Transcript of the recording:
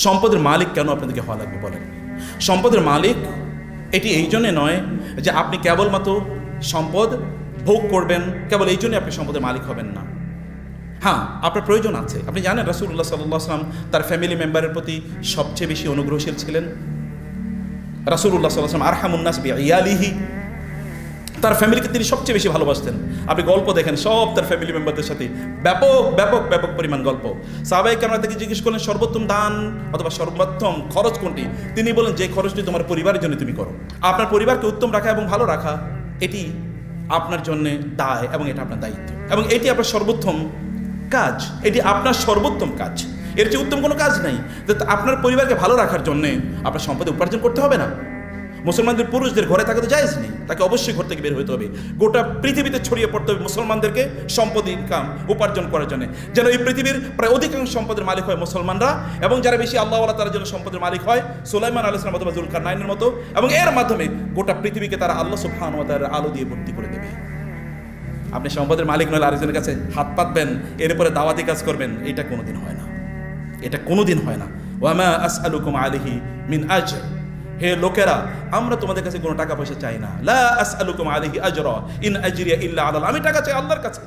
সম্পদের মালিক কেন আপনাদেরকে হওয়া লাগবে বলেন? সম্পদের মালিক এটি এই জন্যে নয় যে আপনি কেবলমাত্র সম্পদ ভোগ করবেন, কেবল এই জন্যই আপনি সম্পদের মালিক হবেন না। হ্যাঁ, আপনার প্রয়োজন আছে। আপনি জানেন রাসূলুল্লাহ সাল্লাল্লাহু আলাইহি ওয়াসাল্লাম তার ফ্যামিলি মেম্বারের প্রতি সবচেয়ে বেশি অনুগ্রহশীল ছিলেন। রাসূলুল্লাহ সাল্লাল্লাহু আলাইহি ওয়াসাল্লাম আরহামুন নাস বিইয়ালিহি, তার ফ্যামিলিকে তিনি সবচেয়ে বেশি ভালোবাসতেন। আপনি গল্প দেখেন সব তার ফ্যামিলি মেম্বারদের সাথে ব্যাপক ব্যাপক ব্যাপক পরিমাণ গল্প। সাহাবায়ে কেরাম থেকে জিজ্ঞেস করলেন সর্বোত্তম দান অথবা সর্বোত্তম খরচ কোনটি? তিনি বলেন যে খরচটি তোমার পরিবারের জন্য তুমি করো। আপনার পরিবারকে উত্তম রাখা এবং ভালো রাখা এটি আপনার জন্য দায় এবং এটা আপনার দায়িত্ব, এবং এটি আপনার সর্বোত্তম কাজ। এটি আপনার সর্বোত্তম কাজ, এর চেয়ে উত্তম কোনো কাজ নেই। আপনার পরিবারকে ভালো রাখার জন্যে আপনার সম্পদ উপার্জন করতে হবে না। মুসলমানদের পুরুষদের ঘরে থাকা তো জায়েজ নেই, তাকে অবশ্যই ঘর থেকে বের হতে হবে। গোটা পৃথিবীতে ছড়িয়ে পড়তে হবে মুসলমানদেরকে সম্পদ ইনকাম উপার্জন করার জন্য, যেন এই পৃথিবীর প্রায় অধিকাংশ সম্পদের মালিক হয় মুসলমানরা, এবং যারা বেশি আল্লাহওয়ালা তারা যেন সম্পদের মালিক হয় সুলাইমান আলাইহিস সালাম অথবা যুলকারনাইনের মতো, এবং এর মাধ্যমে গোটা পৃথিবীকে তারা আল্লাহ সুবহানাহু ওয়া তাআলার আলো দিয়ে ভর্তি করে দেবে। আপনি সম্পদের মালিক নইলে আরেকজনের কাছে হাত পাতবেন, এরপরে দাওয়াতি কাজ করবেন, এটা কোনোদিন হয় না, এটা কোনোদিন হয় না। ওয়া মা আসআলুকুম আলাইহি মিন আজর, হে লোকেরা আমরা তোমাদের কাছে কোনো টাকা পয়সা চাই না। লা আসআলুকুম আলাইহি আজরা ইন আজরিয়া ইল্লা আলাল্লাহ, আমি টাকা চাই আল্লাহর কাছে।